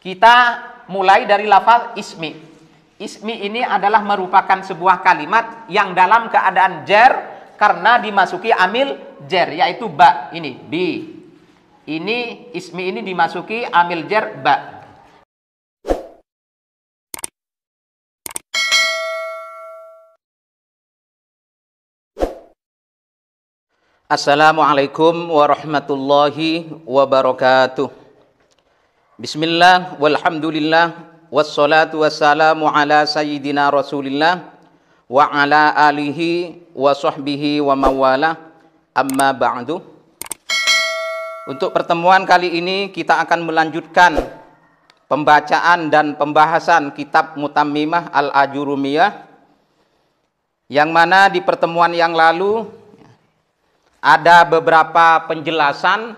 Kita mulai dari lafaz ismi. Ismi ini adalah merupakan sebuah kalimat yang dalam keadaan jar karena dimasuki amil jar, yaitu ba. Ini bi. Ini ismi ini dimasuki amil jar ba. Assalamualaikum warahmatullahi wabarakatuh. Bismillah walhamdulillah wassalatu wassalamu ala sayyidina Rasulillah wa ala alihi wa sahbihi wa mawala, amma ba'du. Untuk pertemuan kali ini kita akan melanjutkan pembacaan dan pembahasan kitab Mutammimah Al-Ajurumiyah, yang mana di pertemuan yang lalu ada beberapa penjelasan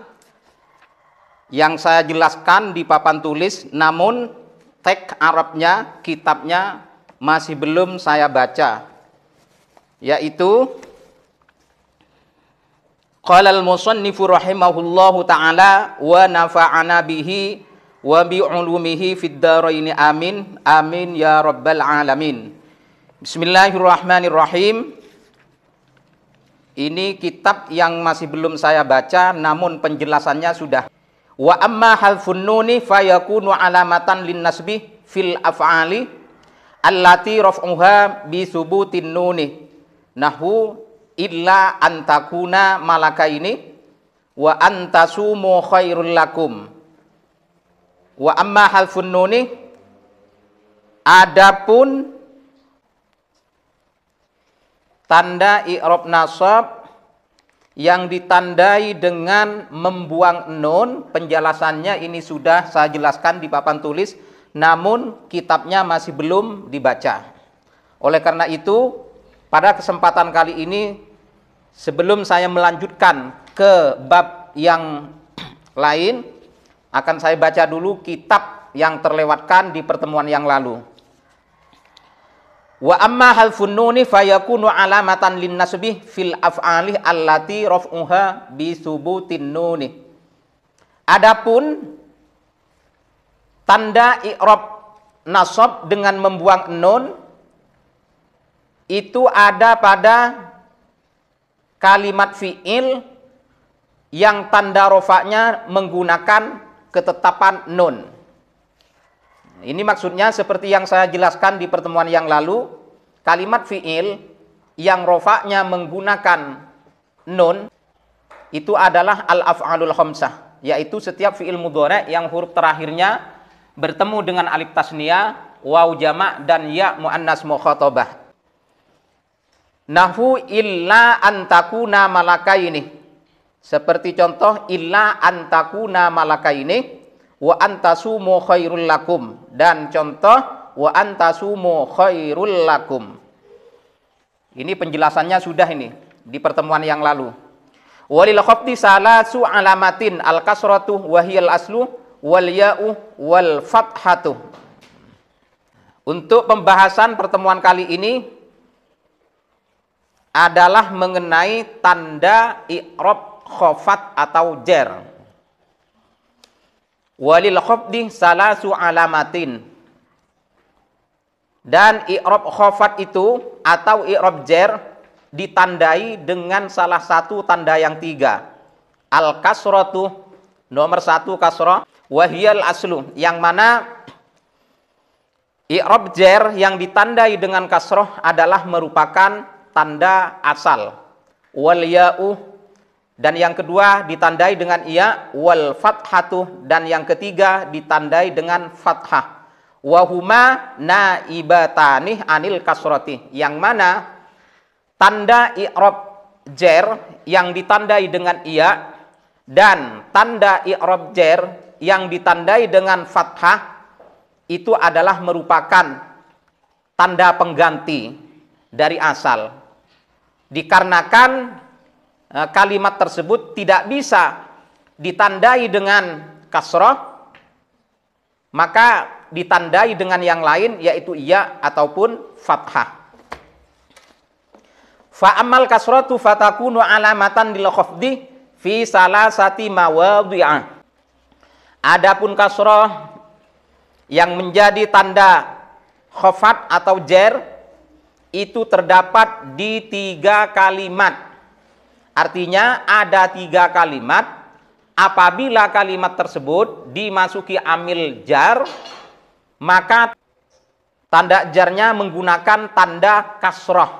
yang saya jelaskan di papan tulis, namun teks Arabnya, kitabnya masih belum saya baca, yaitu qala al-musannifu rahimahullahu ta'ala wa nafa'ana bihi wa bi'ulumihi fid dharaini amin amin ya rabbal alamin. Bismillahirrahmanirrahim. Ini kitab yang masih belum saya baca, namun penjelasannya sudah. Wa amma halfun nuni fayakunu alamatan lin nasbi fil af'ali allati raf'uha bi subutin nuni nahu illa antakuna malakaini wa antasumu khairul lakum. Wa amma halfun nuni, adapun tanda i'rab nasab yang ditandai dengan membuang nun, penjelasannya ini sudah saya jelaskan di papan tulis, namun kitabnya masih belum dibaca. Oleh karena itu, pada kesempatan kali ini, sebelum saya melanjutkan ke bab yang lain, akan saya baca dulu kitab yang terlewatkan di pertemuan yang lalu. Wa amma halfun nuni fayakunu alamatan lin nasbi fil af'ali allati raf'uha bi subutin nuni. Adapun tanda i'rab nasab dengan membuang nun itu ada pada kalimat fi'il yang tanda rofaknya menggunakan ketetapan nun. Ini maksudnya seperti yang saya jelaskan di pertemuan yang lalu, kalimat fi'il yang rofaknya menggunakan nun itu adalah al-af'alul khamsah, yaitu setiap fi'il mudhari' yang huruf terakhirnya bertemu dengan alif tasniyah, waw jama' dan ya muannas mukhatabah. Nahu illa antakuna malakaini. Seperti contoh illa antakuna malakaini wa antasumu khairul lakum, dan contoh wa antasumu khairul lakum. Ini penjelasannya sudah ini di pertemuan yang lalu. Walil khafdi salasu alamatin al kasratu wa hiyal aslu wal ya'u wal fathatu. Untuk pembahasan pertemuan kali ini adalah mengenai tanda i'rab khafat atau jar. Walil khafdi salasu alamatin, dan i'rab khafat itu atau i'rab jar ditandai dengan salah satu tanda yang tiga. Al kasratu, nomor satu kasrah, wahiyal aslu, yang mana i'rab jar yang ditandai dengan kasrah adalah merupakan tanda asal. Wal ya'u, dan yang kedua ditandai dengan iya, wal fathatu, dan yang ketiga ditandai dengan fathah. Wahuma naibatani anil kasrati, yang mana tanda i'rab jar yang ditandai dengan iya dan tanda i'rab jar yang ditandai dengan fathah itu adalah merupakan tanda pengganti dari asal. Dikarenakan kalimat tersebut tidak bisa ditandai dengan kasrah, maka ditandai dengan yang lain, yaitu iya ataupun fathah. Fa amal kasratu fatakunu alamatan lil khafdi fi salasati mawadhi'ah. Adapun kasrah yang menjadi tanda khafat atau jer itu terdapat di 3 kalimat. Artinya ada 3 kalimat. Apabila kalimat tersebut dimasuki amil jar, maka tanda jarnya menggunakan tanda kasroh.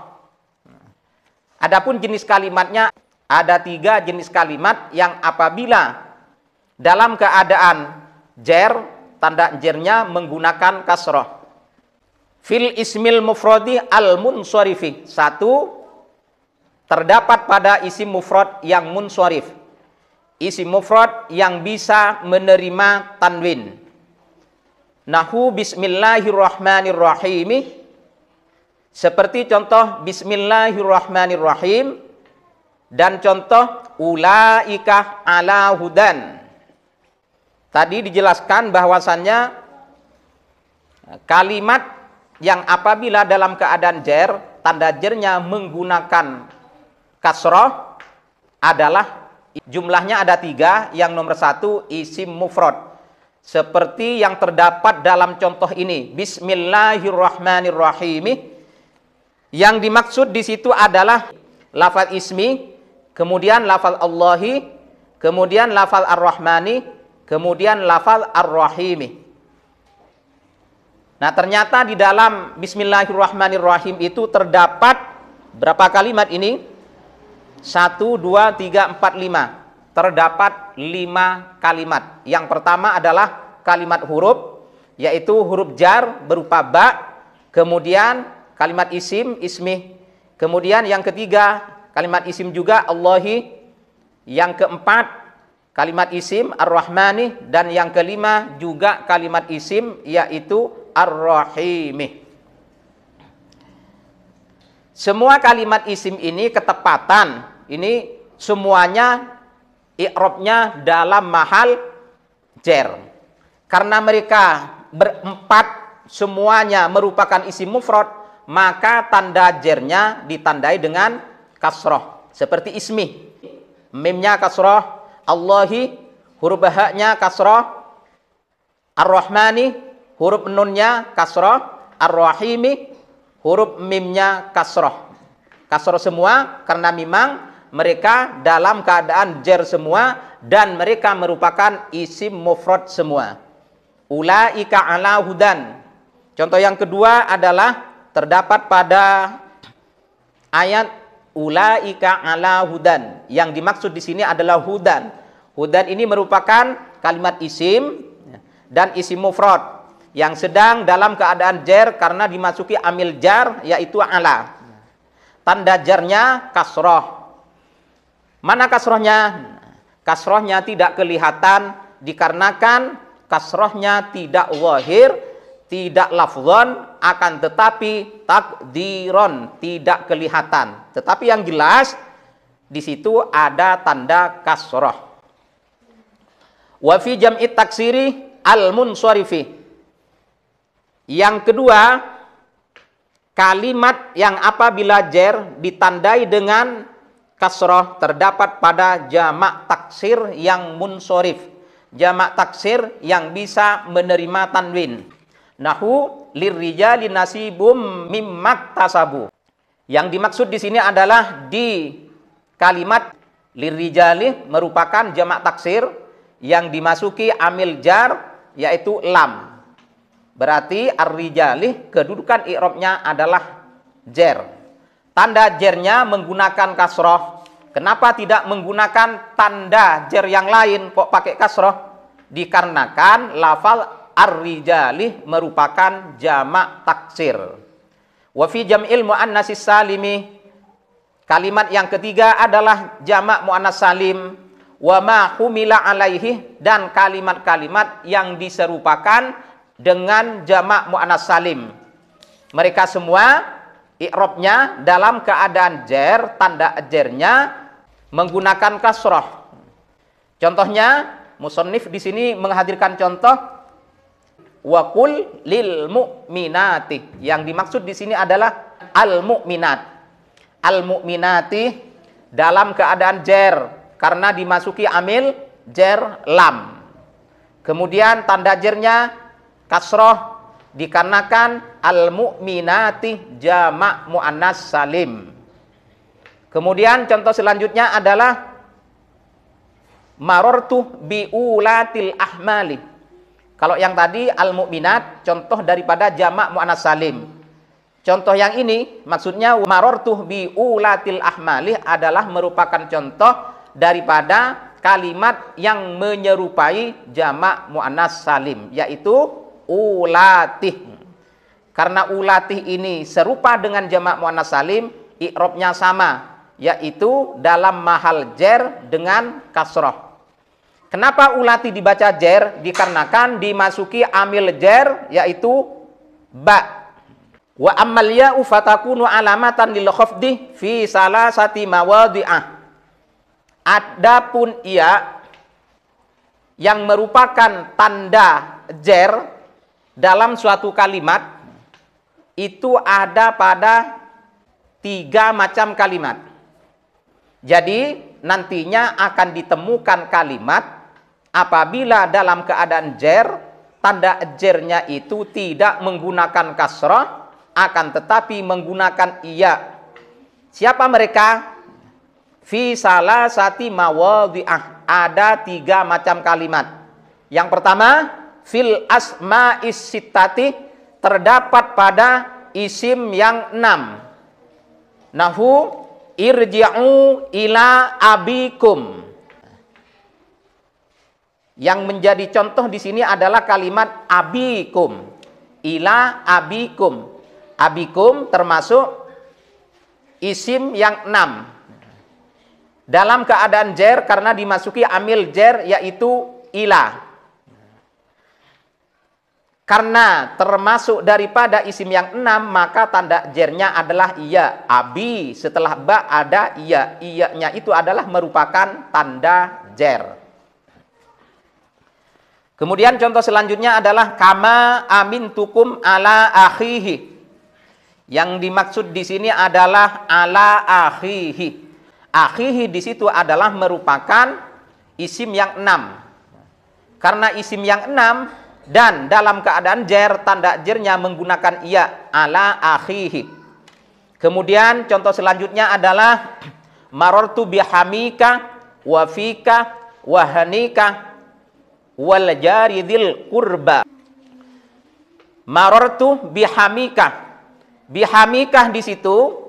Adapun jenis kalimatnya ada 3 jenis kalimat yang apabila dalam keadaan jer, tanda jernya menggunakan kasroh. Fil ismil mufradi al-munsorifi. 1, terdapat pada isim mufrad yang munsorif. Isim mufrad yang bisa menerima tanwin. Nahu bismillahirrahmanirrahim. Seperti contoh bismillahirrahmanirrahim dan contoh ulaika ala hudan. Tadi dijelaskan bahwasannya kalimat yang apabila dalam keadaan jer, tanda jernya menggunakan kasroh adalah jumlahnya ada 3. Yang nomor 1 isim mufrad. Seperti yang terdapat dalam contoh ini, bismillahirrahmanirrahim. Yang dimaksud di situ adalah lafaz ismi, kemudian lafaz Allahi, kemudian lafaz ar-Rahmani, kemudian lafaz ar-Rahimi. Nah, ternyata di dalam bismillahirrahmanirrahim itu terdapat berapa kalimat ini? 1, 2, 3, 4, 5. Terdapat 5 kalimat. Yang pertama adalah kalimat huruf, yaitu huruf jar berupa ba. Kemudian kalimat isim, ismi. Kemudian yang ketiga, kalimat isim juga Allahi. Yang keempat, kalimat isim ar-Rahmani. Dan yang kelima juga kalimat isim, yaitu ar-Rahimi. Semua kalimat isim ini ketepatan, ini semuanya i'rabnya dalam mahal jer. Karena mereka berempat semuanya merupakan isim mufrad, maka tanda jernya ditandai dengan kasroh. Seperti ismi, mimnya kasroh, Allahi, huruf ha-nya kasroh, ar-Rahmani, huruf nunnya kasroh, ar-Rahimi, huruf mimnya kasroh. Kasroh semua karena memang mereka dalam keadaan jer semua dan mereka merupakan isim mufrad semua. Ulaika ala hudan. Contoh yang kedua adalah terdapat pada ayat ulaika ala hudan. Yang dimaksud di sini adalah hudan. Hudan ini merupakan kalimat isim dan isim mufrad yang sedang dalam keadaan jer karena dimasuki amil jar, yaitu ala. Tanda jarnya kasroh. Mana kasrohnya? Kasrohnya tidak kelihatan dikarenakan kasrohnya tidak zahir, tidak lafzon, akan tetapi takdiron, tidak kelihatan. Tetapi yang jelas di situ ada tanda kasroh. Wa fi jam'i taksiri al-munsorifi. Yang kedua, kalimat yang apabila jer ditandai dengan kasroh terdapat pada jamak taksir yang munsorif. Jamak taksir yang bisa menerima tanwin. Nahu lirrijali nasibum mimmak tasabu. Yang dimaksud di sini adalah di kalimat lirrijali merupakan jamak taksir yang dimasuki amil jar, yaitu lam. Berarti ar-rijali kedudukan i'rabnya adalah jer. Tanda jernya menggunakan kasroh. Kenapa tidak menggunakan tanda jer yang lain kok pakai kasroh? Dikarenakan lafal ar-rijali merupakan jamak taksir. Wa fi jam'il muannatsis salimi. Kalimat yang ketiga adalah jamak muannas salim. Wa ma humila alaihi, dan kalimat-kalimat yang diserupakan dengan jamak muannas salim. Mereka semua i'rabnya dalam keadaan jer, tanda jernya menggunakan kasroh. Contohnya, musannif di sini menghadirkan contoh wa qul lil mu'minati. Yang dimaksud di sini adalah al mu'minat. Al mu'minati dalam keadaan jer karena dimasuki amil jer lam. Kemudian tanda jernya kasroh dikarenakan al-mu'minati jamak muannas salim. Kemudian contoh selanjutnya adalah marortu biulatil ahmali. Kalau yang tadi al-mu'minat contoh daripada jamak muannas salim. Contoh yang ini maksudnya marortu biulatil ahmali adalah merupakan contoh daripada kalimat yang menyerupai jamak muannas salim, yaitu ulatih. Karena ulatih ini serupa dengan jamak muannas salim, i'rabnya sama, yaitu dalam mahal jer dengan kasroh. Kenapa ulatih dibaca jer? Dikarenakan dimasuki amil jer, yaitu ba. Wa ammal ya'u fatakunu alamatan lil khafdi fi salasati mawadhi'ah. Adapun ia yang merupakan tanda jer dalam suatu kalimat itu ada pada 3 macam kalimat. Jadi nantinya akan ditemukan kalimat apabila dalam keadaan jer, tanda jernya itu tidak menggunakan kasrah, akan tetapi menggunakan iya. Siapa mereka? Fi salasati mawadhi'ah. Ada 3 macam kalimat. Yang pertama, fil asma'is sittati, terdapat pada isim yang 6. Nahu irji'u ila abikum. Yang menjadi contoh di sini adalah kalimat abikum. Ila abikum. Abikum termasuk isim yang 6. Dalam keadaan jer karena dimasuki amil jer yaitu ila. Karena termasuk daripada isim yang 6 maka tanda jernya adalah iya. Abi setelah ba ada iya. Iya-nya itu adalah merupakan tanda jer. Kemudian contoh selanjutnya adalah kama amintukum ala akhihi. Yang dimaksud di sini adalah ala akhihi. Akhihi di situ adalah merupakan isim yang 6. Karena isim yang 6 dan dalam keadaan jer, tanda jernya menggunakan iya, ala akhihi. Kemudian contoh selanjutnya adalah marortu bihamika wa fika wa hanika wal jaridil qurba. Marortu bihamika. Bihamikah di situ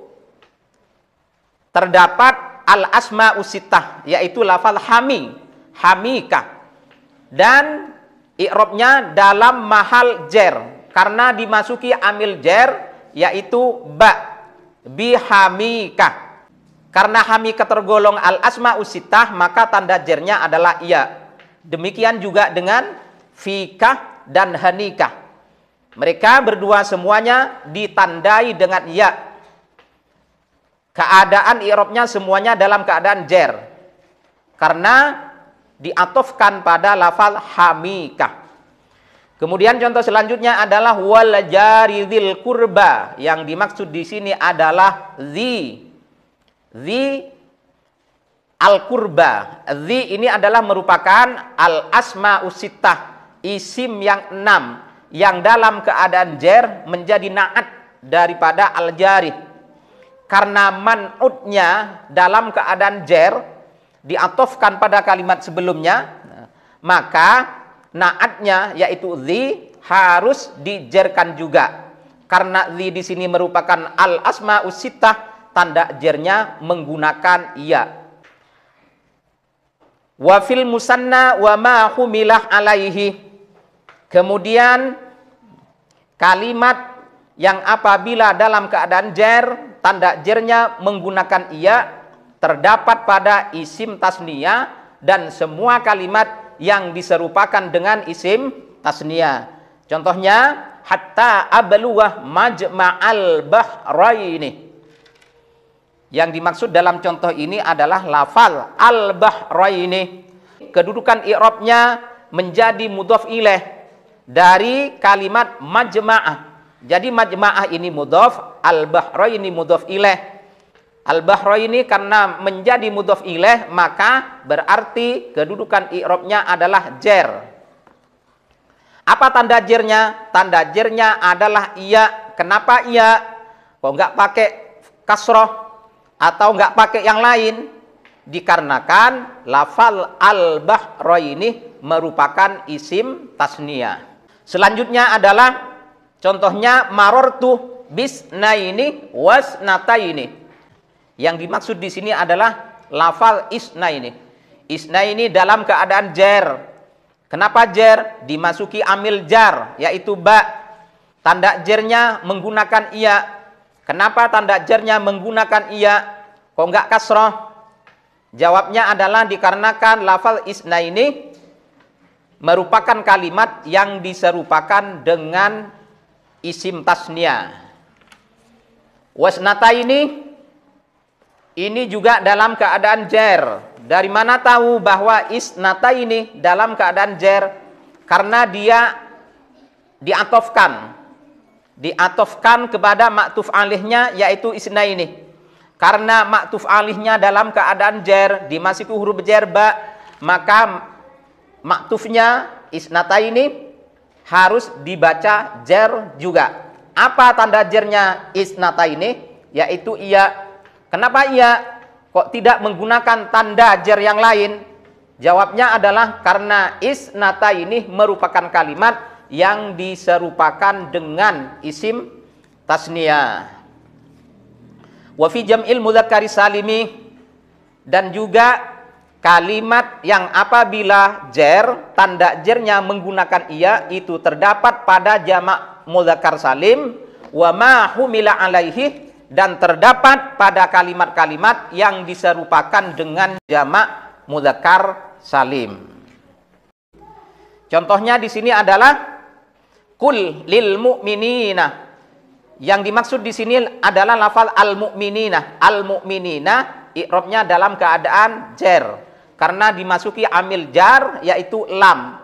terdapat al-asma'us sittah, yaitu lafal hami, hamikah. Dan i'rabnya dalam mahal jer karena dimasuki amil jer yaitu ba. Bihamikah. Karena hamikah tergolong al-asma'us sittah maka tanda jernya adalah iya. Demikian juga dengan fikah dan hanikah. Mereka berdua semuanya ditandai dengan ya. Keadaan i'rabnya semuanya dalam keadaan jer. Karena diatofkan pada lafal hamikah. Kemudian contoh selanjutnya adalah wal jaridil qurba. Yang dimaksud di sini adalah zi al-qurba. Zi ini adalah merupakan al-asma'us sittah, isim yang 6. Yang dalam keadaan jer menjadi na'at daripada al-jarih. Karena man'utnya dalam keadaan jer diatofkan pada kalimat sebelumnya, maka na'atnya yaitu zi harus dijerkan juga. Karena zi di sini merupakan al-asma'us sittah, tanda jernya menggunakan iya. Wa fil musanna wa ma humilah alaihi. Kemudian kalimat yang apabila dalam keadaan jer, tanda jernya menggunakan iya, terdapat pada isim tasniyah dan semua kalimat yang diserupakan dengan isim tasniyah. Contohnya, hatta abluwah majma'al bahraini. Yang dimaksud dalam contoh ini adalah lafal al-bahraini. Kedudukan i'rabnya menjadi mudhaf ilaih dari kalimat majma'ah. Jadi majma'ah ini mudhaf, al-bahraini mudhaf ilaih. Al-bahraini karena menjadi mudhaf ilaih maka berarti kedudukan i'rabnya adalah jer. Apa tanda jernya? Tanda jernya adalah iya. Kenapa iya? Kok nggak pakai kasroh atau nggak pakai yang lain? Dikarenakan lafal al-bahraini merupakan isim tasniyah. Selanjutnya adalah contohnya marortu bisnaini wasnataini. Yang dimaksud di sini adalah lafal isnaini. Isnaini dalam keadaan jar. Kenapa jar? Dimasuki amil jar, yaitu ba. Tanda jarnya menggunakan iya. Kenapa tanda jarnya menggunakan iya? Kok enggak kasroh? Jawabnya adalah dikarenakan lafal isnaini merupakan kalimat yang diserupakan dengan isim tasniyah. Wasnataini ini juga dalam keadaan jar. Dari mana tahu bahwa isnataini dalam keadaan jar? Karena dia diatofkan kepada maktuf alihnya, yaitu isnaini. Karena maktuf alihnya dalam keadaan jar, dimasuki huruf jar ba, maka maktufnya isnataini harus dibaca jar juga. Apa tanda jarnya isnataini? Yaitu iya. Kenapa iya? Kok tidak menggunakan tanda jar yang lain? Jawabnya adalah karena isnataini merupakan kalimat yang diserupakan dengan isim tasniyah. Wa fi jam'il mudzakkari salimi, dan juga kalimat yang apabila jar tanda jarnya menggunakan iya itu terdapat pada jamak mudzakkar salim, wa ma humila alaihi, dan terdapat pada kalimat-kalimat yang diserupakan dengan jamak mudzakkar salim. Contohnya di sini adalah kul lil mu'minina. Yang dimaksud di sini adalah lafal al-mu'minina. Al-mu'minina i'rabnya dalam keadaan jar karena dimasuki amil jar, yaitu lam.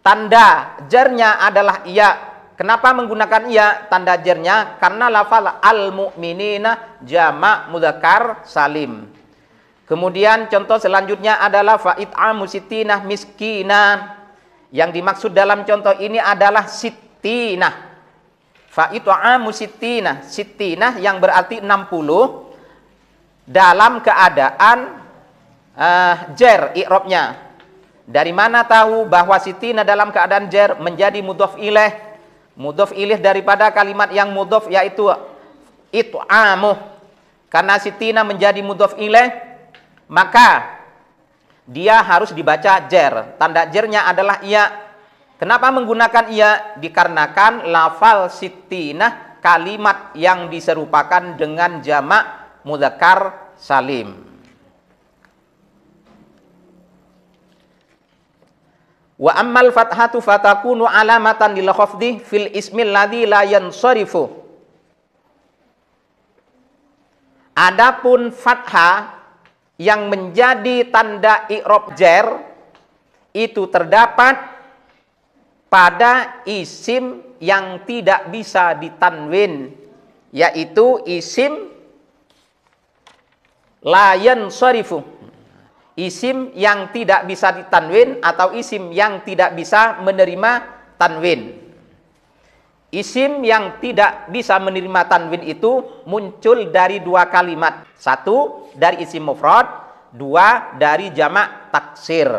Tanda jarnya adalah iya. Kenapa menggunakan iya tanda jarnya? Karena lafal al-mu'minina jamak mudzakkar salim. Kemudian contoh selanjutnya adalah fa'it'amu sittinah miskina. Yang dimaksud dalam contoh ini adalah sittinah. Fa'it'amu sittinah, sittinah yang berarti 60 dalam keadaan jar i'rabnya. Dari mana tahu bahwa sittinah dalam keadaan jar menjadi mudhof ilaih? Mudhof ilaih daripada kalimat yang mudhof, yaitu it'amu. Karena sittinah menjadi mudhof ilaih, maka dia harus dibaca jar. Tanda jarnya adalah iya. Kenapa menggunakan iya? Dikarenakan lafal sittinah kalimat yang diserupakan dengan jamak mudzakkar salim. Wa ammal fathatu fatakunu alamatan lil khafdi fil ismil ladzi la yansarifu. Adapun fathah yang menjadi tanda i'rab jar itu terdapat pada isim yang tidak bisa ditanwin, yaitu isim la yansarifu. Isim yang tidak bisa ditanwin atau isim yang tidak bisa menerima tanwin. Isim yang tidak bisa menerima tanwin itu muncul dari dua kalimat. Satu dari isim mufrad, dua dari jamak taksir.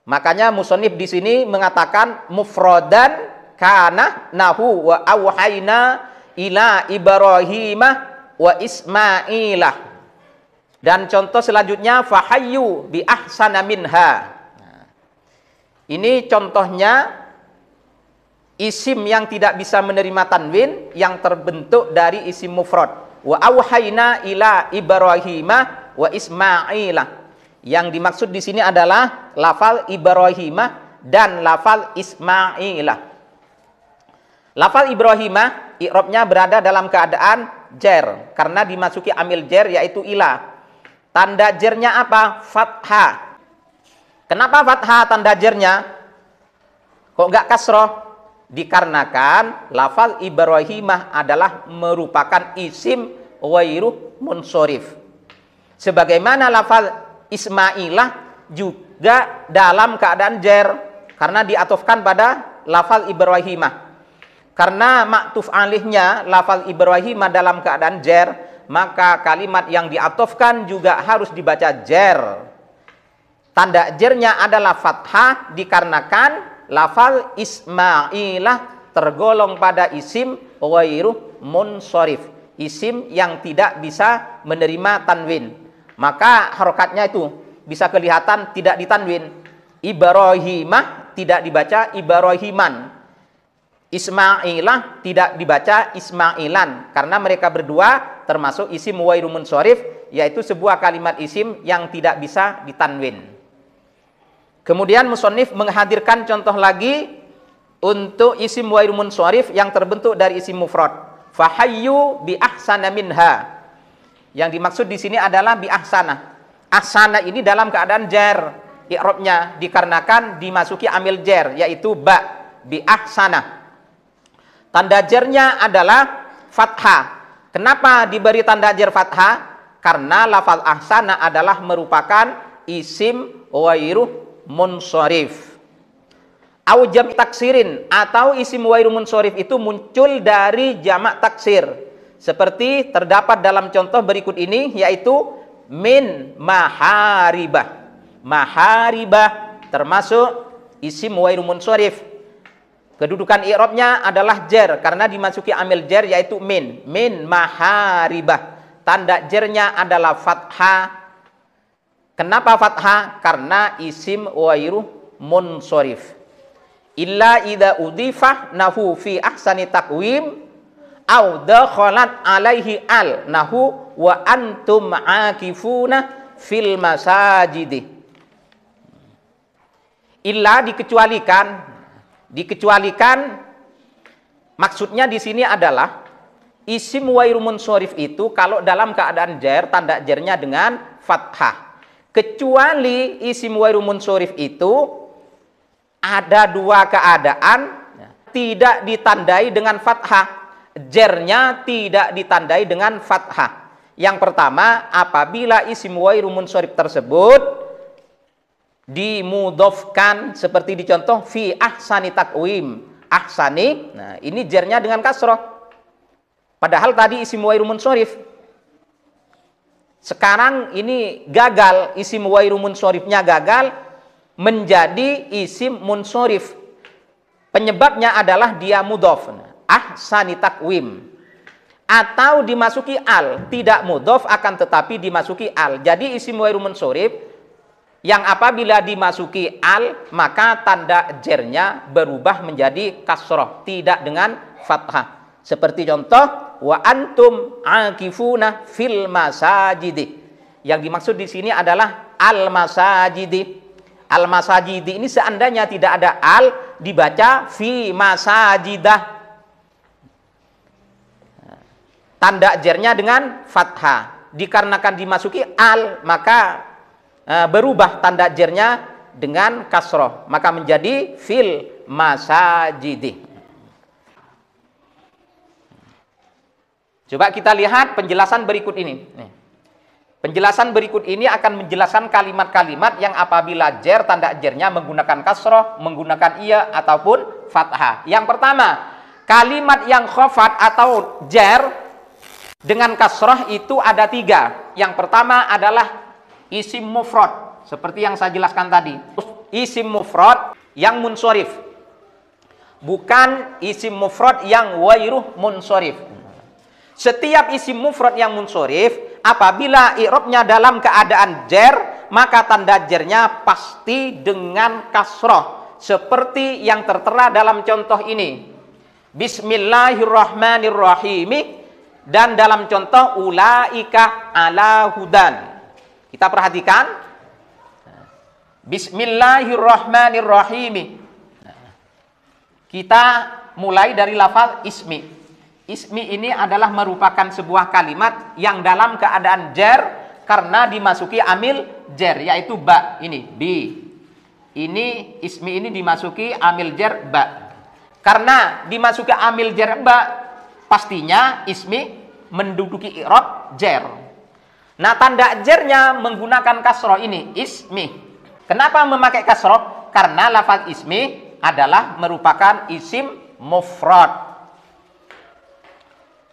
Makanya musannif di sini mengatakan mufradan kana nahu wa auhayna ila Ibrahimah wa Ismailah. Dan contoh selanjutnya fahayyu bi ahsana minha. Ini contohnya isim yang tidak bisa menerima tanwin yang terbentuk dari isim mufrad. Wa auhayna ila Ibrahimah wa Ismailah. Yang dimaksud di sini adalah lafal Ibrahimah dan lafal Ismailah. Lafal Ibrahimah i'rabnya berada dalam keadaan jar karena dimasuki amil jar, yaitu ila. Tanda jarnya apa? Fathah. Kenapa fathah tanda jarnya? Kok enggak kasroh? Dikarenakan lafal Ibrahimah adalah merupakan isim ghairu munsorif. Sebagaimana lafal Ismailah juga dalam keadaan jar. karena diatofkan pada lafal Ibrahimah. Karena maktuf alihnya lafal Ibrahimah dalam keadaan jer, maka kalimat yang diatofkan juga harus dibaca jer. Tanda jernya adalah fathah dikarenakan lafal Ismailah tergolong pada isim ghairu munsharif, isim yang tidak bisa menerima tanwin. Maka harokatnya itu bisa kelihatan tidak ditanwin. Ibrahimah tidak dibaca Ibrahiman. Ismailah tidak dibaca Ismailan, karena mereka berdua termasuk isim ghairu munsharif, yaitu sebuah kalimat isim yang tidak bisa ditanwin. Kemudian musannif menghadirkan contoh lagi untuk isim ghairu munsharif yang terbentuk dari isim mufrad. Fahayyu bi ahsana minha. Yang dimaksud di sini adalah bi ahsana. Ahsana ini dalam keadaan jar i'rabnya dikarenakan dimasuki amil jar, yaitu ba, bi ahsana. Tanda jarnya adalah fathah. Kenapa diberi tanda jar fathah? Karena lafal ahsana adalah merupakan isim ghairu munsharif. Au jam' taksirin, atau isim ghairu munsharif itu muncul dari jamak taksir. Seperti terdapat dalam contoh berikut ini, yaitu min maharibah. Maharibah termasuk isim ghairu munsharif. Kedudukan i'rabnya adalah jar karena dimasuki amil jar, yaitu min maharibah. Tanda jarnya adalah fathah. Kenapa fathah? Karena isim ghairu munsharif. Illa idza udhifah nahu fi ahsani taqwim au dakhalat alaihi al nahu wa antum aakifuna fil masajid. Illa dikecualikan maksudnya di sini adalah isim ghairu munsharif itu kalau dalam keadaan jar tanda jarnya dengan fathah. Kecuali isim ghairu munsharif itu ada dua keadaan tidak ditandai dengan fathah. Jarnya tidak ditandai dengan fathah. Yang pertama, apabila isim ghairu munsharif tersebut dimudhofkan seperti dicontoh fi ahsani taqwim. Ahsani, nah ini jarnya dengan kasroh. Padahal tadi isim ghairu munsharif. Sekarang ini gagal, isim ghairu munsharifnya gagal menjadi isim munsharif. Penyebabnya adalah dia mudhof. Ahsani taqwim. Atau dimasuki al, tidak mudhof akan tetapi dimasuki al. Jadi isim ghairu munsharif yang apabila dimasuki al, maka tanda jarnya berubah menjadi kasroh, tidak dengan fathah. Seperti contoh, wa antum aakifuna fil masajidi. Yang dimaksud di sini adalah al masajidi. Al masajidi ini seandainya tidak ada al, dibaca fi masajidah. Tanda jarnya dengan fathah. Dikarenakan dimasuki al, maka berubah tanda jarnya dengan kasroh, maka menjadi fil masajidi. Coba kita lihat penjelasan berikut ini. Penjelasan berikut ini akan menjelaskan kalimat-kalimat yang apabila jar tanda jarnya menggunakan kasroh, menggunakan iya ataupun fathah. Yang pertama, kalimat yang khafat atau jar dengan kasroh itu ada tiga. Yang pertama adalah isim mufrad, seperti yang saya jelaskan tadi. Isim mufrad yang munsharif, bukan isim mufrad yang ghairu munsharif. Setiap isim mufrad yang munsharif, apabila i'rabnya dalam keadaan jar, maka tanda jarnya pasti dengan kasroh, seperti yang tertera dalam contoh ini. Bismillahirrahmanirrahim, dan dalam contoh ulaika ala hudan. Kita perhatikan, Bismillahirrahmanirrahim. Kita mulai dari lafaz ismi. Ismi ini adalah merupakan sebuah kalimat yang dalam keadaan jar karena dimasuki amil jar, yaitu ba. Ini bi. Ini ismi ini dimasuki amil jar ba. Karena dimasuki amil jar ba, pastinya ismi menduduki i'rab jar. Nah, tanda jarnya menggunakan kasroh ini, ismi. Kenapa memakai kasroh? Karena lafaz ismi adalah merupakan isim mufrad.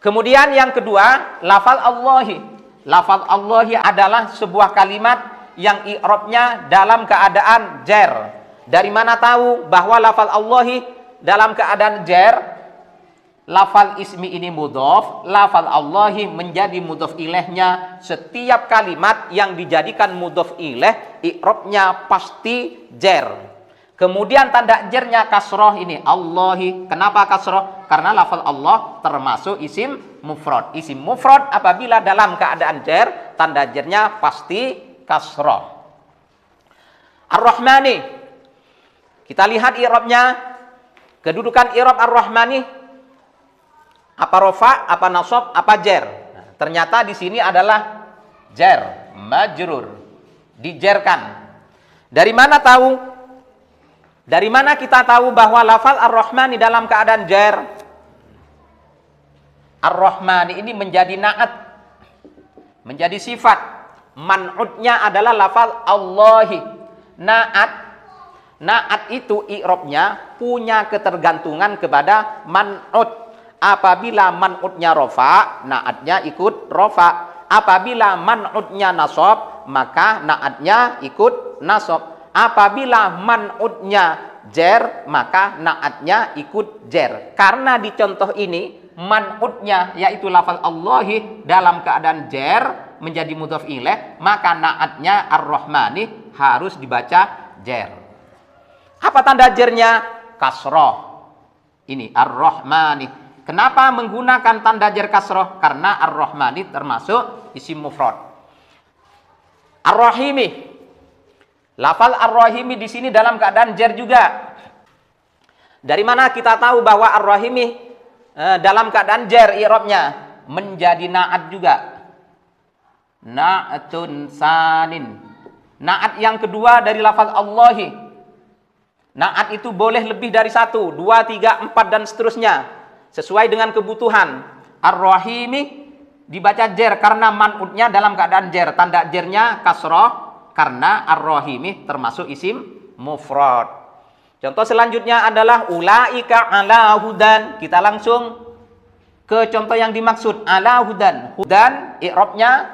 Kemudian yang kedua, lafaz Allahi. Lafaz Allahi adalah sebuah kalimat yang i'rabnya dalam keadaan jar. Dari mana tahu bahwa lafaz Allahi dalam keadaan jar? Lafaz ismi ini mudhaf, lafaz Allahi menjadi mudhaf ilaihnya. Setiap kalimat yang dijadikan mudhaf ilaih, i'rabnya pasti jar. Kemudian tanda jarnya kasroh ini, Allahi. Kenapa kasroh? Karena lafaz Allah termasuk isim mufrad. Isim mufrad apabila dalam keadaan jar, tanda jarnya pasti kasroh. Ar-Rahmani. Kita lihat i'rabnya. Kedudukan i'rab Ar-Rahmani. Apa rofa, apa nasab, apa jar? Nah, ternyata di sini adalah jar, majrur, dijerkan. Dari mana tahu? Dari mana kita tahu bahwa lafaz Ar-Rahmani dalam keadaan jar? Ar-Rahmani ini menjadi na'at, menjadi sifat. Man'utnya adalah lafaz Allahi. Na'at itu i'rabnya punya ketergantungan kepada man'ut. Apabila man'utnya rofa, na'atnya ikut rofa. Apabila man'utnya nasab, maka na'atnya ikut nasab. Apabila man'utnya jar, maka na'atnya ikut jar. Karena di contoh ini, man'utnya yaitu lafaz Allahi dalam keadaan jar menjadi mudhaf ilaih, maka na'atnya Ar-Rahmani harus dibaca jar. Apa tanda jarnya? Kasroh. Ini Ar-Rahmani. Kenapa menggunakan tanda jar kasroh? Karena Ar-Rahmani termasuk isim mufrad. Ar-Rahimi. Lafal Ar-Rahimi di sini dalam keadaan jar juga. Dari mana kita tahu bahwa Ar-Rahimi dalam keadaan jar i'rabnya menjadi na'at juga. Na'atun sanin. Na'at yang kedua dari lafaz Allahi. Na'at itu boleh lebih dari 1, 2, 3, 4 dan seterusnya. Sesuai dengan kebutuhan. Ar-Rahimi dibaca jar karena man'utnya dalam keadaan jar. Tanda jarnya kasroh karena Ar-Rahimi termasuk isim mufrad. Contoh selanjutnya adalah ulaika ala hudan. Kita langsung ke contoh yang dimaksud. Ala hudan. Hudan i'rabnya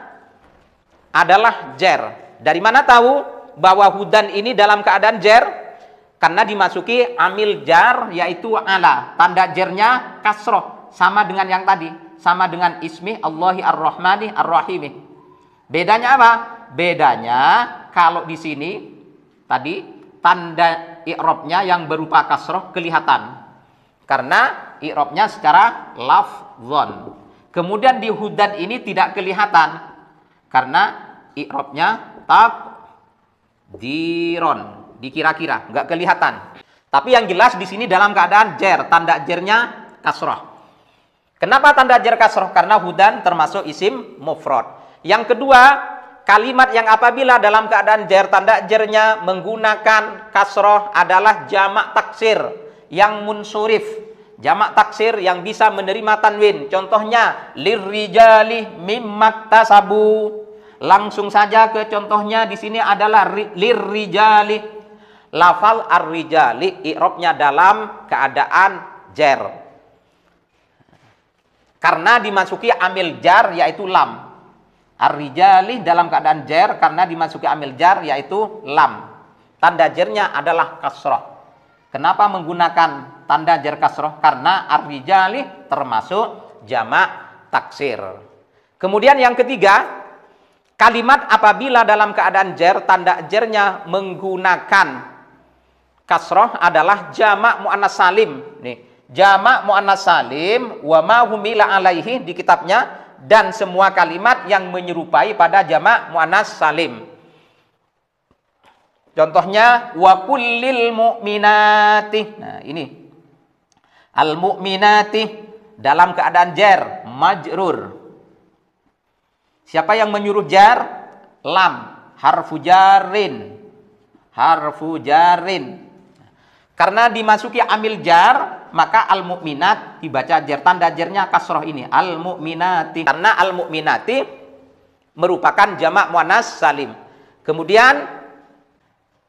adalah jar. Dari mana tahu bahwa hudan ini dalam keadaan jar? Karena dimasuki amil jar yaitu ala. Tanda jarnya kasroh. Sama dengan yang tadi. Sama dengan ismi Allahi Ar-Rahmani Ar-Rahimi. Bedanya apa? Bedanya kalau di sini tadi tanda i'rabnya yang berupa kasroh kelihatan. Karena i'rabnya secara lafzon. Kemudian di hudan ini tidak kelihatan. Karena i'rabnya takdiron. Dikira-kira, nggak kelihatan. Tapi yang jelas di sini dalam keadaan jar, tanda jarnya kasroh. Kenapa tanda jar kasroh? Karena hudan termasuk isim mufrad. Yang kedua, kalimat yang apabila dalam keadaan jar, tanda jarnya menggunakan kasroh adalah jamak taksir yang munsurif. Jamak taksir yang bisa menerima tanwin. Contohnya, lirrijali mimmaktasabu. Langsung saja ke contohnya di sini adalah lirrijali. Lafal ar-rijali i'rabnya dalam keadaan jar. Karena dimasuki amil jar yaitu lam. Ar-rijali dalam keadaan jar karena dimasuki amil jar yaitu lam. Tanda jarnya adalah kasroh. Kenapa menggunakan tanda jar kasroh? Karena ar-rijali termasuk jamak taksir. Kemudian yang ketiga, kalimat apabila dalam keadaan jar, tanda jarnya menggunakan kasroh adalah jamak muannas salim. Nih, jamak muannas salim wa ma humila alaihi di kitabnya dan semua kalimat yang menyerupai pada jamak muannas salim. Contohnya wa kullil mu'minati. Nah, ini al mu'minati dalam keadaan jar, majrur. Siapa yang menyuruh jar? Lam, harfu jarin. Harfu jarin. Karena dimasuki amil jar, maka al-mu'minat dibaca jar. Tanda jarnya kasroh ini. Al-mu'minati. Karena al-mu'minati merupakan jamak muannas salim. Kemudian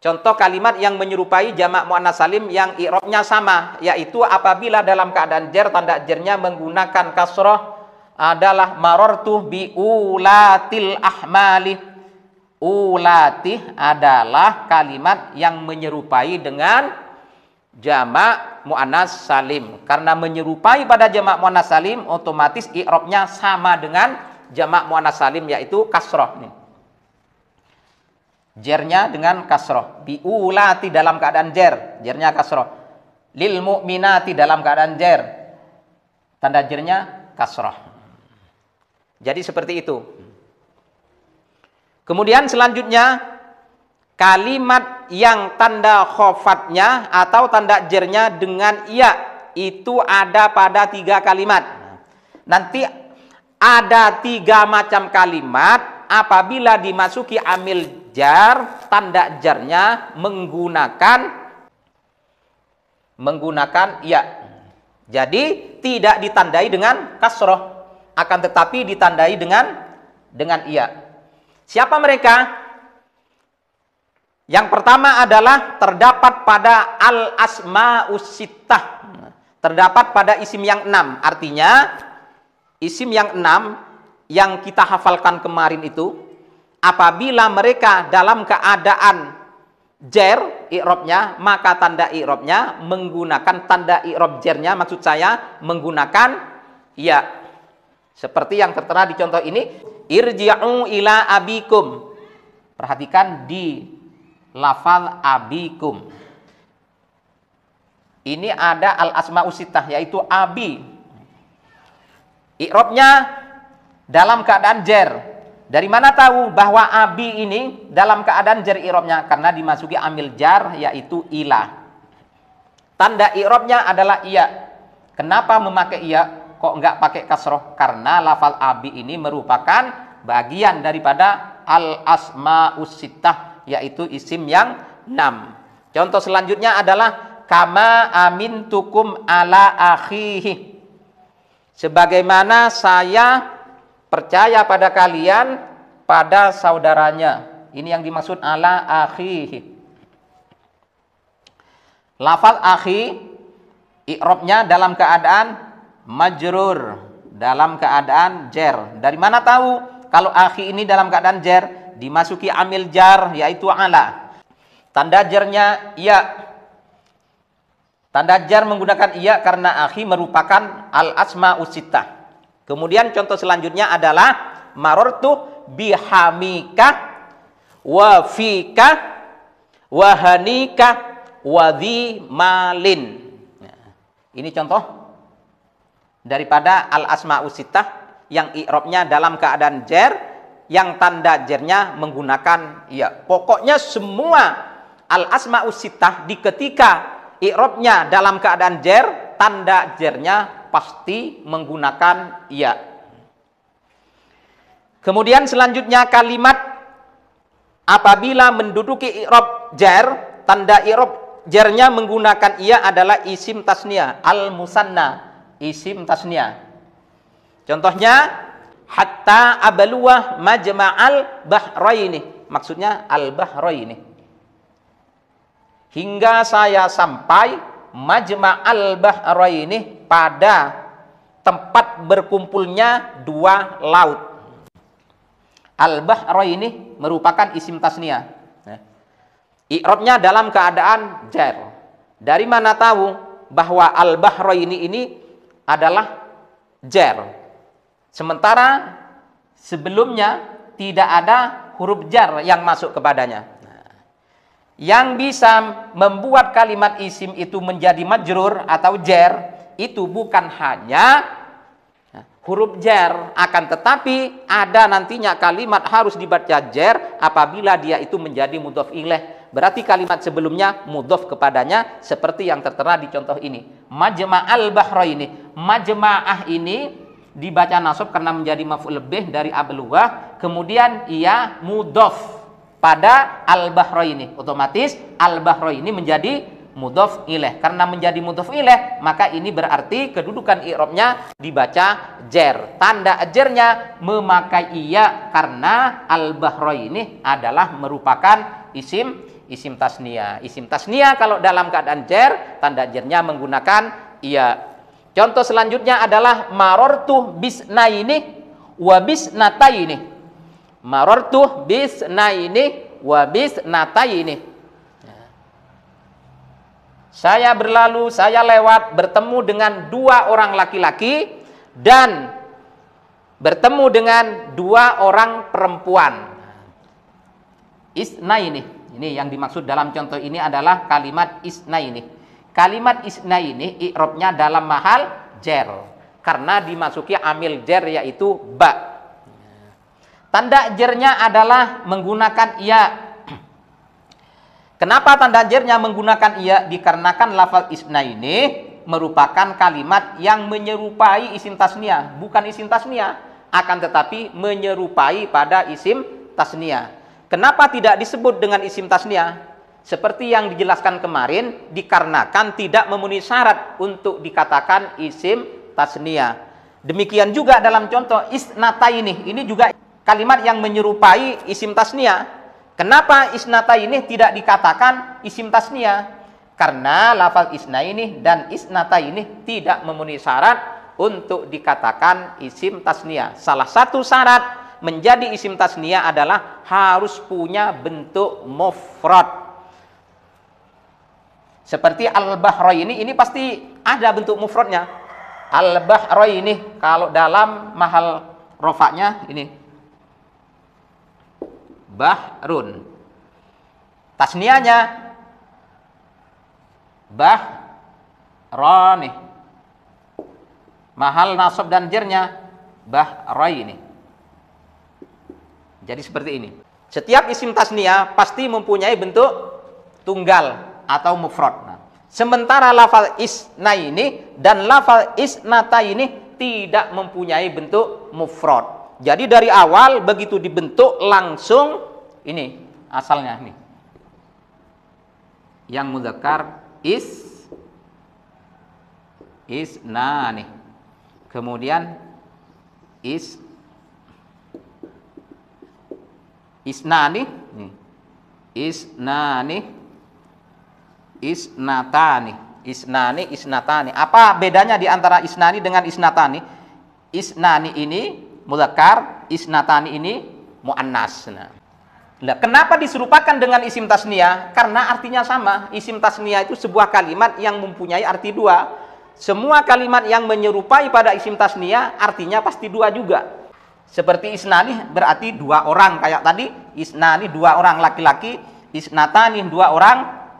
Contoh kalimat yang menyerupai jamak muannats salim yang i'rabnya sama, yaitu apabila dalam keadaan jar tanda jarnya menggunakan kasrah adalah marartu bi ulatil ahmali. Ulati adalah kalimat yang menyerupai dengan jamak muannats salim. Karena menyerupai pada jamak muannats salim, otomatis i'rabnya sama dengan jamak muannats salim, yaitu kasrah nih. Jarnya dengan kasroh. Biulati dalam keadaan jar, jarnya kasroh. Lil mu'minati dalam keadaan jar, tanda jarnya kasroh. Jadi seperti itu. Kemudian selanjutnya kalimat yang tanda khofatnya atau tanda jarnya dengan iya itu ada pada 3 kalimat. Nanti ada 3 macam kalimat apabila dimasuki amil jar, tanda jarnya menggunakan ya. Jadi tidak ditandai dengan kasroh, akan tetapi ditandai dengan iya. Siapa mereka? Yang pertama adalah terdapat pada al-asma'us sittah. Terdapat pada isim yang 6. Artinya isim yang 6 yang kita hafalkan kemarin itu, apabila mereka dalam keadaan jar i'rabnya, maka tanda i'rabnya menggunakan tanda i'rab jarnya, maksud saya menggunakan ya. Seperti yang tertera di contoh ini, irji'u ila abikum. Perhatikan di lafal abikum. Ini ada al-asma'us sittah, yaitu abi. I'rabnya dalam keadaan jar. Dari mana tahu bahwa abi ini dalam keadaan jar i'rabnya? Karena dimasuki amil jar, yaitu ila. Tanda i'rabnya adalah iya. Kenapa memakai iya? Kok enggak pakai kasroh? Karena lafal abi ini merupakan bagian daripada al-asma'us sittah, yaitu isim yang 6. Contoh selanjutnya adalah kama amintukum ala akhihi. Sebagaimana saya percaya pada kalian pada saudaranya. Ini yang dimaksud ala akhihi. Lafal akhi i'rabnya dalam keadaan majrur, dalam keadaan jar. Dari mana tahu kalau akhi ini dalam keadaan jar? Dimasuki amil jar, yaitu ala. Tanda jarnya iya. Tanda jar menggunakan iya karena akhi merupakan al-asma'us sittah. Kemudian contoh selanjutnya adalah marartu bihamika wa fika wa hanika wa dhi malin. Nah, ini contoh daripada al-asma'us sittah yang i'rabnya dalam keadaan jar, yang tanda jarnya menggunakan iya. Pokoknya semua al-asma'us sittah di ketika i'rabnya dalam keadaan jar, tanda jarnya pasti menggunakan iya. Kemudian selanjutnya kalimat apabila menduduki i'rab jar, tanda i'rab jarnya menggunakan iya adalah isim tasniyah, al-musanna, isim tasniyah. Contohnya hatta abluwa majma'al bahraini. Maksudnya al-bahraini. Hingga saya sampai majma'al bahraini, pada tempat berkumpulnya 2 laut. Al-bahraini merupakan isim tasniyah. I'rabnya dalam keadaan jar. Dari mana tahu bahwa al-bahraini ini adalah jar? Sementara sebelumnya tidak ada huruf jar yang masuk kepadanya. Yang bisa membuat kalimat isim itu menjadi majrur atau jar itu bukan hanya huruf jar, akan tetapi ada nantinya kalimat harus dibaca jar apabila dia itu menjadi mudhof ilaih. Berarti kalimat sebelumnya mudhof kepadanya, seperti yang tertera di contoh ini. Majma'al bahraini. Majma'ah ini dibaca nasab karena menjadi maf'ul bih dari abluwah, kemudian ia mudhof pada al-bahraini. Otomatis al-bahraini menjadi mudhof ilaih. Karena menjadi mudhof ilaih, maka ini berarti kedudukan i'rabnya dibaca jar. Tanda jarnya memakai iya karena al-bahraini adalah merupakan isim isim tasnia. Isim tasnia kalau dalam keadaan jer, tanda jernya menggunakan iya. Contoh selanjutnya adalah marortu bisnaini wa bisnataini. Marortu bisnaini wa bisnataini. Saya berlalu, saya lewat, bertemu dengan dua orang laki-laki dan bertemu dengan dua orang perempuan. Isnaini. Ini yang dimaksud dalam contoh ini adalah kalimat isnaini. Kalimat isnaini i'rabnya dalam mahal jer karena dimasuki amil jer yaitu ba. Tanda jernya adalah menggunakan iya. Kenapa tanda jernya menggunakan iya? Dikarenakan lafaz isnaini merupakan kalimat yang menyerupai isim tasniah, bukan isim tasniah, akan tetapi menyerupai pada isim tasniah. Kenapa tidak disebut dengan isim tasniah? Seperti yang dijelaskan kemarin, dikarenakan tidak memenuhi syarat untuk dikatakan isim tasniah. Demikian juga dalam contoh isnataini, ini juga kalimat yang menyerupai isim tasniah. Kenapa isnataini tidak dikatakan isim tasniah? Karena lafaz isnaini dan isnataini tidak memenuhi syarat untuk dikatakan isim tasniah. Salah satu syarat menjadi isim tasniah adalah harus punya bentuk mufrad. Seperti al-bahraini, ini pasti ada bentuk mufradnya. Al-bahraini kalau dalam mahal rofaknya ini bahrun. Tasniahnya bahrani. Mahal nasab dan jernya bahraini. Jadi seperti ini. Setiap isim tasniah pasti mempunyai bentuk tunggal atau mufrad. Nah, sementara lafal isnaini dan lafal isnataini tidak mempunyai bentuk mufrad. Jadi dari awal begitu dibentuk langsung ini asalnya nih. Yang mudzakkar isnani. Kemudian isnani nih. Isnani isnatani. Isnani isnatani. Apa bedanya di antara isnani dengan isnatani? Isnani ini mudzakkar, isnatani ini muannas. Nah, kenapa diserupakan dengan isim tasniah? Karena artinya sama. Isim tasniah itu sebuah kalimat yang mempunyai arti dua. Semua kalimat yang menyerupai pada isim tasniah artinya pasti dua juga. Seperti isnani berarti dua orang kayak tadi. Isnani dua orang laki-laki, isnatani dua orang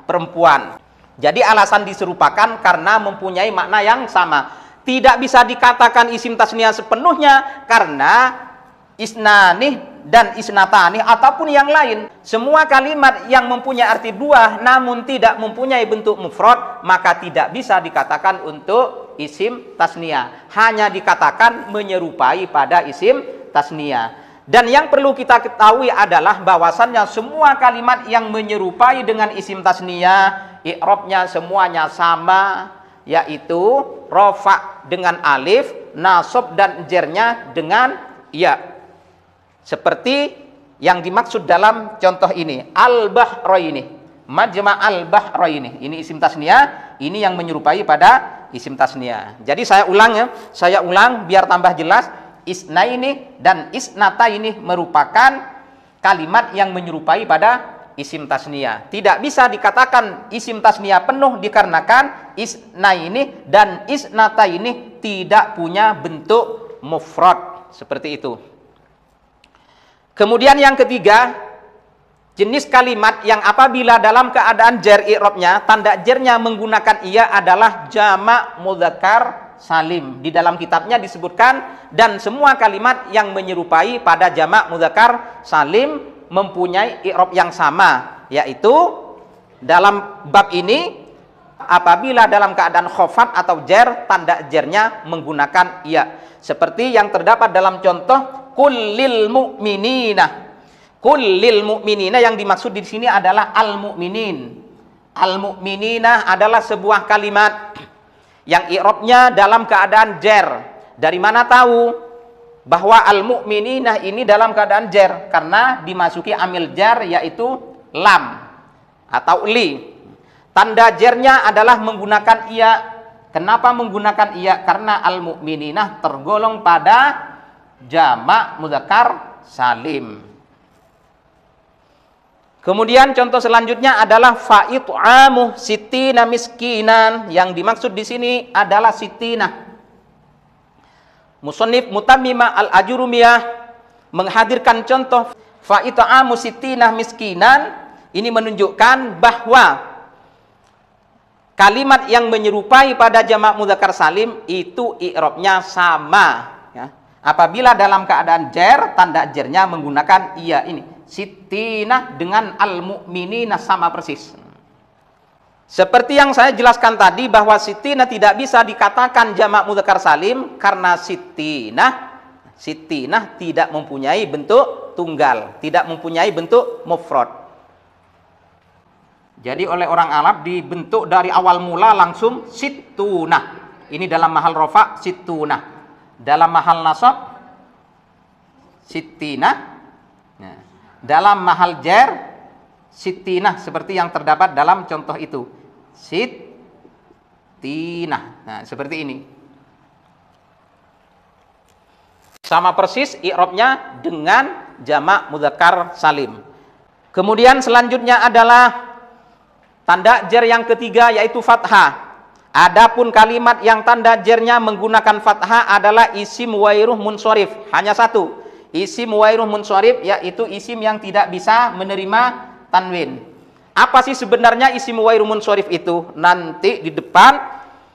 perempuan. Jadi alasan diserupakan karena mempunyai makna yang sama. Tidak bisa dikatakan isim tasniah sepenuhnya karena isnani dan isnatani ataupun yang lain. Semua kalimat yang mempunyai arti dua namun tidak mempunyai bentuk mufrad maka tidak bisa dikatakan untuk isim tasniah. Hanya dikatakan menyerupai pada isim tasniah. Dan yang perlu kita ketahui adalah bahwasannya semua kalimat yang menyerupai dengan isim tasniah i'rabnya semuanya sama, yaitu rofa dengan alif, nasab dan jernya dengan ya. Seperti yang dimaksud dalam contoh ini, al-bahraini, majma' al-bahraini. Ini isim tasniah, ini yang menyerupai pada isim tasniah. Jadi saya ulang ya, saya ulang biar tambah jelas. Isnaini dan isnataini merupakan kalimat yang menyerupai pada isim tasniah. Tidak bisa dikatakan isim tasniah penuh dikarenakan isnaini dan isnataini tidak punya bentuk mufrad. Seperti itu. Kemudian yang ketiga, jenis kalimat yang apabila dalam keadaan jar i'rabnya tanda jarnya menggunakan ia adalah jamak mudzakkar salim. Di dalam kitabnya disebutkan dan semua kalimat yang menyerupai pada jamak mudzakkar salim mempunyai i'rab yang sama, yaitu dalam bab ini apabila dalam keadaan khafat atau jar tanda jarnya menggunakan ia. Seperti yang terdapat dalam contoh kullil mu'minina. Kullil mu'minina yang dimaksud di sini adalah al-mu'minin. Al-mu'minina adalah sebuah kalimat yang i'rabnya dalam keadaan jar. Dari mana tahu bahwa al-mu'minina ini dalam keadaan jar? Karena dimasuki amil jar yaitu lam. atau li. Tanda jernya adalah menggunakan ia. Kenapa menggunakan ia? Karena al-mu'minina tergolong pada jamak mudzakkar salim. Kemudian contoh selanjutnya adalah fa'it'amu sittina miskinan. Yang dimaksud di sini adalah sittina. Musannif Mutammimah al-Ajurumiyah menghadirkan contoh fa'it'amu sittina miskinan. Ini menunjukkan bahwa kalimat yang menyerupai pada jamak mudzakkar salim itu i'rabnya sama, ya. Apabila dalam keadaan jar, tanda jarnya menggunakan ia ini. Sittina dengan al-mu'minina sama persis. Seperti yang saya jelaskan tadi bahwa sittina tidak bisa dikatakan jamak mudzakkar salim karena sittina tidak mempunyai bentuk tunggal, tidak mempunyai bentuk mufrad. Jadi oleh orang Arab dibentuk dari awal mula langsung sittuna. Ini dalam mahal rofa sittuna. Dalam mahal nasab sittina. Nah, dalam mahal jar sittina seperti yang terdapat dalam contoh itu. Sittina. Nah, seperti ini. Sama persis i'rabnya dengan jamak mudzakkar salim. Kemudian selanjutnya adalah tanda jar yang ketiga yaitu fathah. Adapun kalimat yang tanda jarnya menggunakan fathah adalah isim wairuh munsharif. Hanya satu. Isim wairuh munsharif yaitu isim yang tidak bisa menerima tanwin. Apa sih sebenarnya isim wairuh munsharif itu? Nanti di depan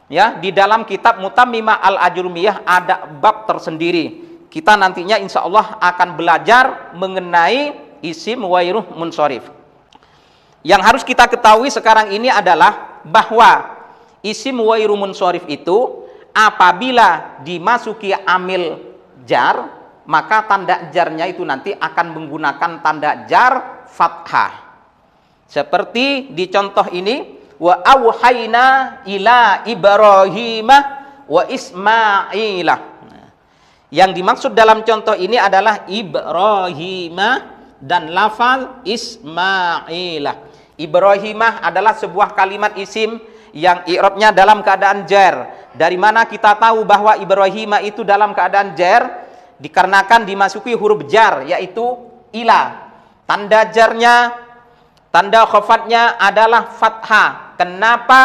ya di dalam kitab Mutammimah al-Ajurumiyah ada bab tersendiri. Kita nantinya insya Allah akan belajar mengenai isim wairuh munsharif. Yang harus kita ketahui sekarang ini adalah bahwa isim wairu munsharif itu apabila dimasuki amil jar, maka tanda jarnya itu nanti akan menggunakan tanda jar fathah. Seperti di contoh ini, wa auhayna ila Ibrahimah wa Ismailah. Yang dimaksud dalam contoh ini adalah Ibrahimah dan lafal Ismailah. Ibrahimah adalah sebuah kalimat isim yang i'rabnya dalam keadaan jar. Dari mana kita tahu bahwa Ibrahimah itu dalam keadaan jar? Dikarenakan dimasuki huruf jar yaitu ila. Tanda jarnya, tanda khafatnya adalah fathah. Kenapa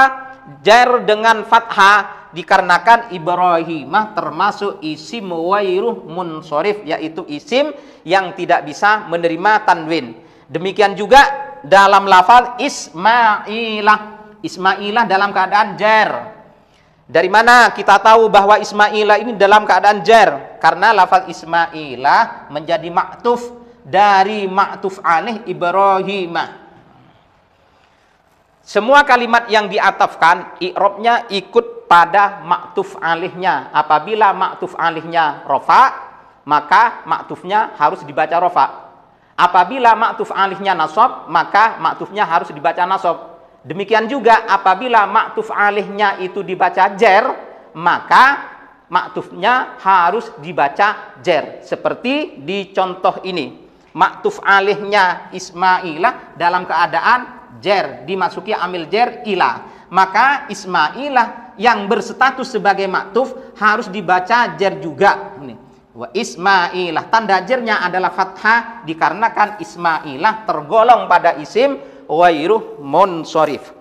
jar dengan fathah? Dikarenakan Ibrahimah termasuk isim wairuh munsharif yaitu isim yang tidak bisa menerima tanwin. Demikian juga dalam lafaz Ismailah. Ismailah dalam keadaan jar. Dari mana kita tahu bahwa Ismailah ini dalam keadaan jar? Karena lafaz Ismailah menjadi ma'tuf dari ma'tuf alaih Ibrahimah. Semua kalimat yang diatafkan i'rabnya ikut pada ma'tuf alaihnya. Apabila ma'tuf alaihnya rofa, maka ma'tufnya harus dibaca rofa. Apabila ma'tuf alihnya nasab, maka ma'tufnya harus dibaca nasab. Demikian juga apabila ma'tuf alihnya itu dibaca jar, maka ma'tufnya harus dibaca jar. Seperti di contoh ini. Ma'tuf alihnya Ismailah dalam keadaan jar, dimasuki amil jar ila. Maka Ismailah yang berstatus sebagai ma'tuf harus dibaca jar juga. Ini. Wa Ismailah, tanda jarnya adalah fathah dikarenakan Ismailah tergolong pada isim wairuh munsharif.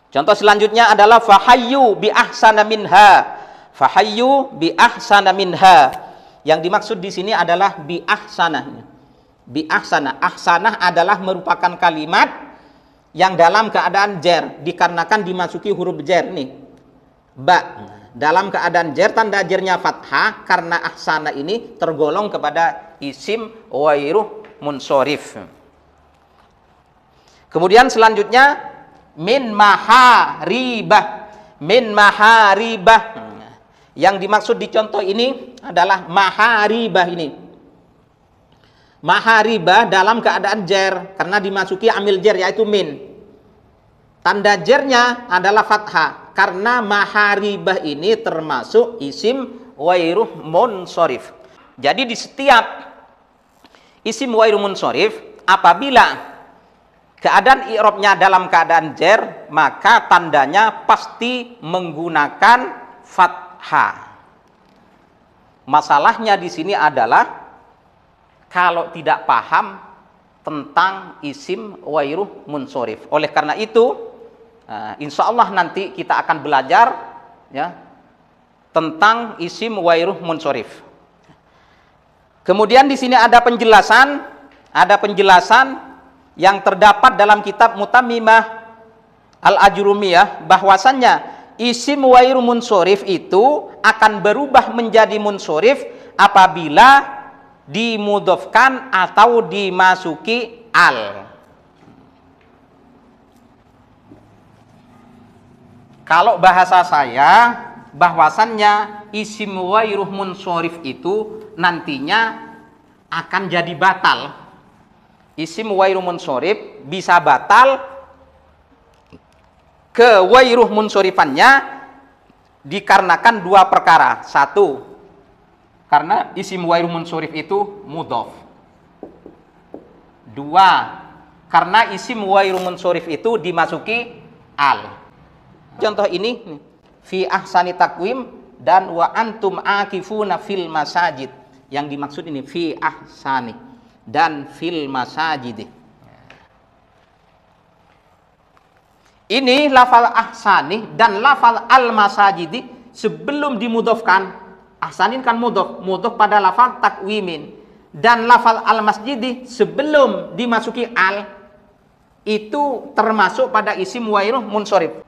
Contoh selanjutnya adalah fahayyu bi ahsana minha. Fahayyu bi ahsana minha. Yang dimaksud di sini adalah bi ahsana. Bi ahsana. Ahsanah adalah merupakan kalimat yang dalam keadaan jar dikarenakan dimasuki huruf jar nih. Ba. Dalam keadaan jar tanda jarnya fathah karena ahsana ini tergolong kepada isim wairuh munsharif. Kemudian selanjutnya min maharibah. Min maharibah. Yang dimaksud di contoh ini adalah maharibah ini. Maharibah dalam keadaan jar karena dimasuki amil jar yaitu min. Tanda jarnya adalah fathah karena maharibah ini termasuk isim wairuh munsharif. Jadi di setiap isim wairuh munsharif apabila keadaan i'rabnya dalam keadaan jar, maka tandanya pasti menggunakan fathah. Masalahnya di sini adalah kalau tidak paham tentang isim wairuh munsorif. Oleh karena itu, insya Allah nanti kita akan belajar ya tentang isim wairuh munsorif. Kemudian di sini ada penjelasan yang terdapat dalam kitab Mutammimah Al-Ajrumiyah, bahwasannya isim wairuh munsorif itu akan berubah menjadi munsorif apabila dimudhofkan atau dimasuki al. Kalau bahasa saya, bahwasannya isim wairuh munsorif itu nantinya akan jadi batal. Isim wairuh munsorif bisa batal ke wairuh munsorifannya dikarenakan dua perkara. Satu, karena isim wairuh munsorif itu mudhof. Dua, karena isim wairuh munsorif itu dimasuki al. Contoh ini fi ahsani takwim dan wa antum akifuna fil masajid. Yang dimaksud ini fi ahsani dan fil masajid. Ini lafal ahsani dan lafal al masajid sebelum dimudhofkan. Ahsanin kan mudhof pada lafal takwimin, dan lafal al masjidi sebelum dimasuki al itu termasuk pada isim wairuh munsorif.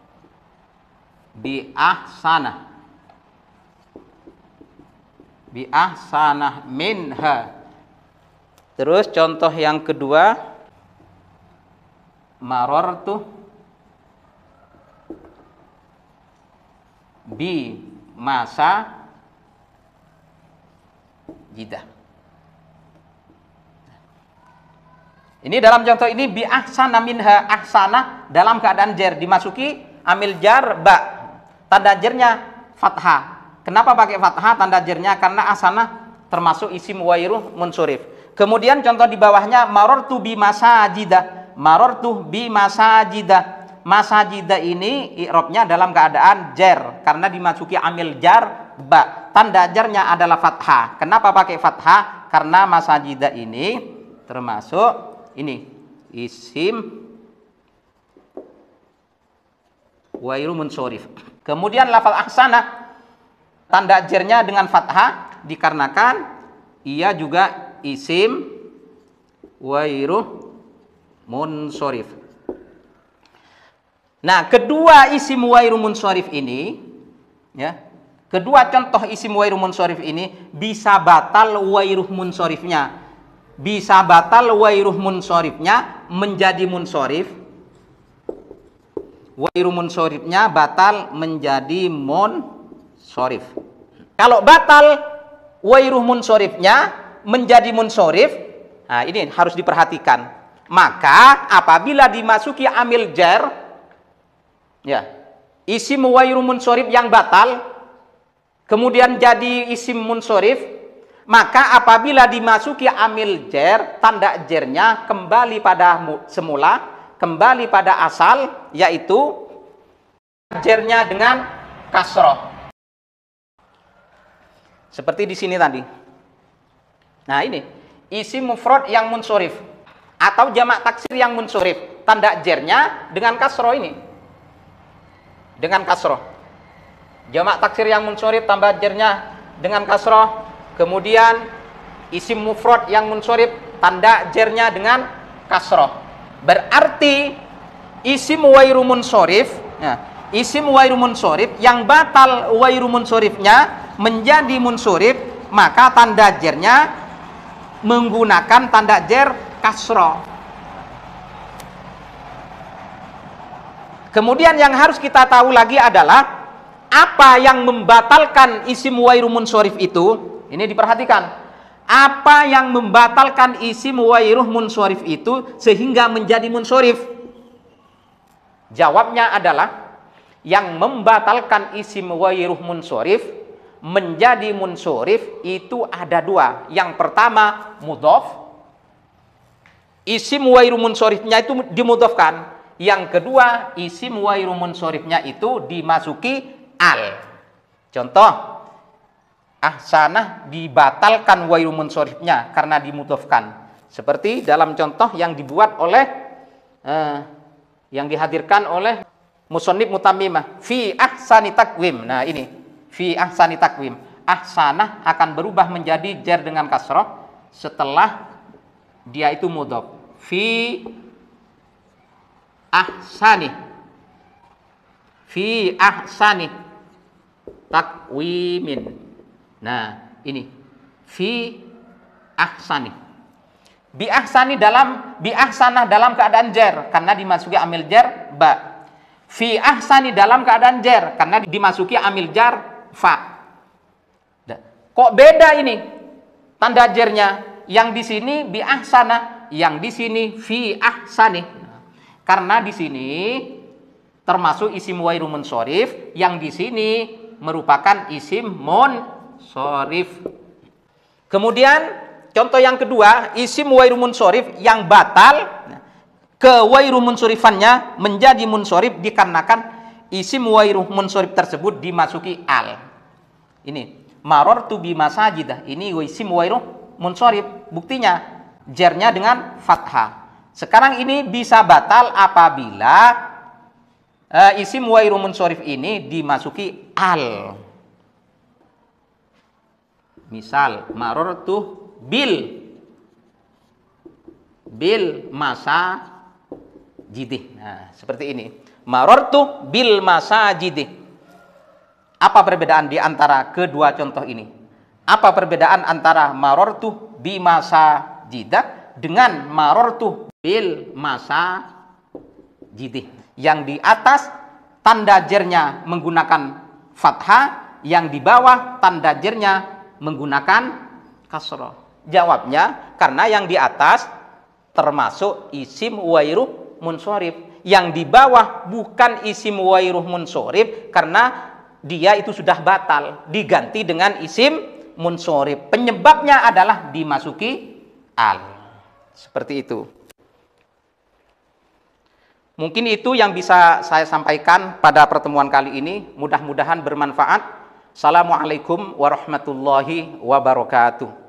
Bi ahsanah minha. Terus contoh yang kedua, marartu bi masa jidah. Ini dalam contoh ini bi ahsana minha, ahsana dalam keadaan jar dimasuki amil jar ba. Tanda jarnya fathah. Kenapa pakai fathah tanda jarnya? Karena ahsana termasuk isim wairuh munsorif. Kemudian contoh di bawahnya marartu bi masajidah. Marartu bi masajidah. Masajidah ini i'rabnya dalam keadaan jar karena dimasuki amil jar ba. Tanda jarnya adalah fathah. Kenapa pakai fathah? Karena masajidah ini termasuk ini isim wairuh munsorif. Kemudian lafal ahsana tanda jarnya dengan fathah dikarenakan ia juga isim wairuh munsorif. Nah, kedua isim wairuh munsorif ini ya, kedua contoh isim wairuh munsorif ini bisa batal wairuh munsorifnya. Bisa batal wairuh munsorifnya menjadi munsorif. Wairuh munsorifnya batal menjadi munsorif. Kalau batal wairuh munsorifnya menjadi munsorif, nah ini harus diperhatikan. Maka apabila dimasuki amil jar, ya, isim wairuh munsorif yang batal kemudian jadi isim munsorif, maka apabila dimasuki amil jar, tanda jarnya kembali pada semula, kembali pada asal, yaitu jarnya dengan kasroh. Seperti di sini tadi. Nah ini isim mufrad yang munsorif atau jamak taksir yang munsorif, tanda jarnya dengan kasroh ini. Dengan kasroh. Jamak taksir yang munsorif tanda jarnya dengan kasroh. Kemudian isim mufrad yang munsorif tanda jarnya dengan kasroh. Berarti isim wairuh munsorif, ya, isim wairuh munsorif yang batal wairuh munsorifnya menjadi munsorif, maka tanda jarnya menggunakan tanda jar kasroh. Kemudian yang harus kita tahu lagi adalah apa yang membatalkan isim wairuh munsorif itu. Ini diperhatikan. Apa yang membatalkan isim wairuh munsorif itu sehingga menjadi munsorif? Jawabnya adalah yang membatalkan isim wairuh munsorif menjadi munsorif itu ada dua. Yang pertama mudhof. isim wairu munsorifnya itu dimudhofkan. Yang kedua, isim wairu munsorifnya itu dimasuki al. Contoh, ahsanah dibatalkan wairu munsorifnya karena dimudhofkan. Seperti dalam contoh yang dibuat oleh yang dihadirkan oleh musannif mutammimah fi ahsani takwim. Nah, ini fi ahsani takwim. Ahsanah akan berubah menjadi jar dengan kasroh setelah dia itu mudhof. Fi ahsani, fi ahsani takwimin. Nah, ini fi ahsani. Bi ahsanah dalam keadaan jar karena dimasuki amil jar ba. Fi ahsani dalam keadaan jar karena dimasuki amil jar fa. Kok beda ini tanda jarnya? Yang di sini bi ahsana, yang di sini fi ahsani. Karena di sini termasuk isim wairu munsorif, yang di sini merupakan isim munsorif. Kemudian contoh yang kedua, isim wairu munsorif yang batal ke wairu munsorifannya menjadi munsorif dikarenakan isim wairu munsorif tersebut dimasuki al. Ini marortu bi masajidah, ini isim wairu munsorif, buktinya jarnya dengan fathah. Sekarang ini bisa batal apabila isim wairu munsorif ini dimasuki al. Misal marortu bil masajidih. Nah, seperti ini. Marortu bil masajidih. Apa perbedaan di antara kedua contoh ini? Apa perbedaan antara marortu bi masajidah dengan marortu bil masajidih? Yang di atas tanda jernya menggunakan fathah, yang di bawah tanda jernya menggunakan kasroh. Jawabnya karena yang di atas termasuk isim wairu munsorif, yang di bawah bukan isim wairu munsorif karena dia itu sudah batal, diganti dengan isim munsorif. Penyebabnya adalah dimasuki al. Seperti itu. Mungkin itu yang bisa saya sampaikan pada pertemuan kali ini. Mudah-mudahan bermanfaat. Assalamualaikum warahmatullahi wabarakatuh.